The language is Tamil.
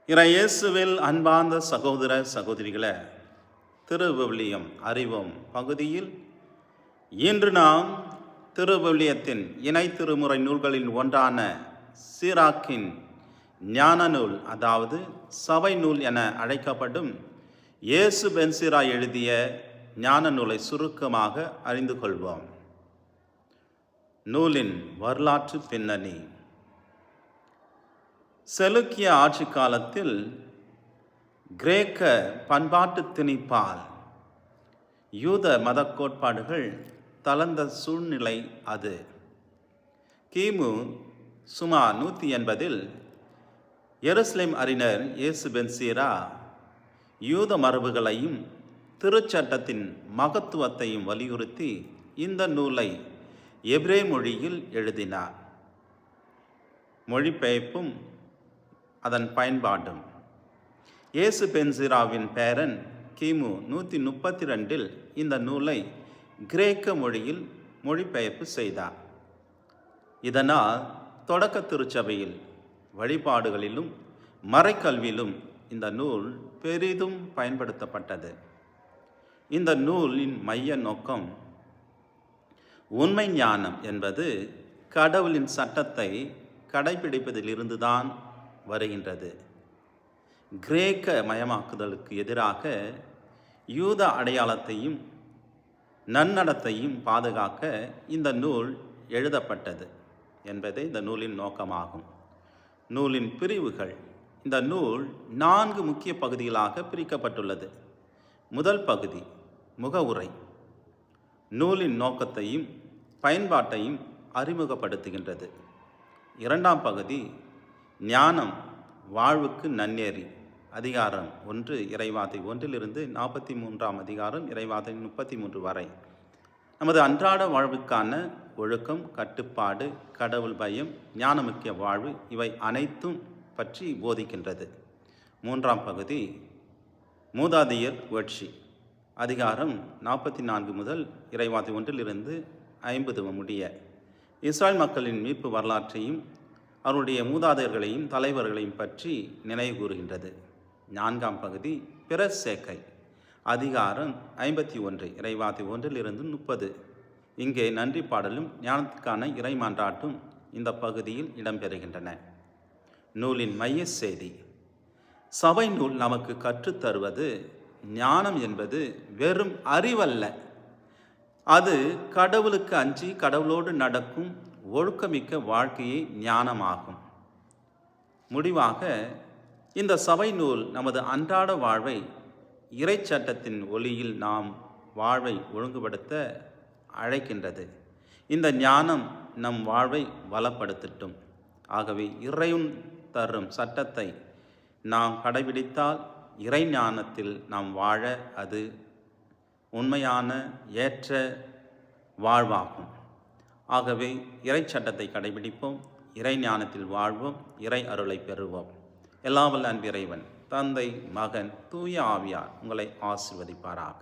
இயேசுவில் அன்பார்ந்த சகோதர சகோதரிகளே, திருவிவிலியம் அறிவோம் பகுதியில் இன்று நாம் திருவிவிலியத்தின் இணை திருமுறை நூல்களின் ஒன்றான சீராக்கின் ஞான நூல், அதாவது சபை நூல் என அழைக்கப்படும் இயேசு பென் சீரா எழுதிய ஞான நூலை சுருக்கமாக அறிந்து கொள்வோம். நூலின் வரலாற்று பின்னணி. செலுக்கிய ஆட்சி காலத்தில் கிரேக்க பண்பாட்டு திணிப்பால் யூத மத கோட்பாடுகள் தளர்ந்த சூழ்நிலை அது. கிமு சுமார் 180 எருசலேம் அறிஞர் இயேசு பென் சீரா யூத மரபுகளையும் திருச்சட்டத்தின் மகத்துவத்தையும் வலியுறுத்தி இந்த நூலை எபிரே மொழியில் எழுதினார். மொழிபெயர்ப்பும் அதன் பயன்பாடும். இயேசு பென் சீராவின் பேரன் கிமு 132 இந்த நூலை கிரேக்க மொழியில் மொழிபெயர்ப்பு செய்தார். இதனால் தொடக்க திருச்சபையில் வழிபாடுகளிலும் மறைக்கல்வியிலும் இந்த நூல் பெரிதும் பயன்படுத்தப்பட்டது. இந்த நூலின் மைய நோக்கம் உண்மை ஞானம் என்பது கடவுளின் சட்டத்தை கடைபிடிப்பதிலிருந்துதான் வருகின்றது. கிரேக்க மயமாக்குதலுக்கு எதிராக யூத அடையாளத்தையும் நன்னடத்தையும் பாதுகாக்க இந்த நூல் எழுதப்பட்டது என்பதே இந்த நூலின் நோக்கமாகும். நூலின் பிரிவுகள். இந்த நூல் 4 முக்கிய பகுதிகளாக பிரிக்கப்பட்டுள்ளது. முதல் பகுதி முகவுரை, நூலின் நோக்கத்தையும் பயன்பாட்டையும் அறிமுகப்படுத்துகின்றது. இரண்டாம் பகுதி ஞானம் வாழ்வுக்கு நன்னேறி, அதிகாரம் 1 இறைவார்த்தை 1 43 அதிகாரம் இறைவார்த்தை 33 வரை நமது அன்றாட வாழ்வுக்கான ஒழுக்கம், கட்டுப்பாடு, கடவுள் பயம், ஞானமிக்க வாழ்வு இவை அனைத்தும் பற்றி போதிக்கின்றது. மூன்றாம் பகுதி மூதாதையர் புகழ்ச்சி, அதிகாரம் 44 முதல் இறைவார்த்தை 1 முடிய இஸ்ராயல் மக்களின் மீட்பு வரலாற்றையும் அவருடைய மூதாதையர்களையும் தலைவர்களையும் பற்றி நினைவு கூறுகின்றது. நான்காம் பகுதி பிற சேர்க்கை, அதிகாரம் 51 இறைவார்த்தை 1 இங்கே நன்றி பாடலும் ஞானத்துக்கான இறைமான்றாட்டும் இந்த பகுதியில் இடம்பெறுகின்றன. நூலின் மைய செய்தி. சபை நூல் நமக்கு கற்றுத்தருவது ஞானம் என்பது வெறும் அறிவல்ல, அது கடவுளுக்கு அஞ்சி கடவுளோடு நடக்கும் ஒழுக்கமிக்க வாழ்க்கையே ஞானமாகும். முடிவாக இந்த சபை நூல் நமது அன்றாட வாழ்வை இறைச்சட்டத்தின் ஒளியில் நாம் வாழ்வை ஒழுங்குபடுத்த அழைக்கின்றது. இந்த ஞானம் நம் வாழ்வை வளப்படுத்தட்டும். ஆகவே இறைவன் தரும் சட்டத்தை நாம் கடைபிடித்தால் இறை ஞானத்தில் நாம் வாழ அது உண்மையான ஏற்ற வாழ்வாகும். ஆகவே இறை சட்டத்தை கடைபிடிப்போம், இறை ஞானத்தில் வாழ்வோம், இறை அருளை பெறுவோம். எல்லாம் வல்ல அன்பிறைவன் தந்தை, மகன், தூய ஆவியார் உங்களை ஆசீர்வதிப்பாராக.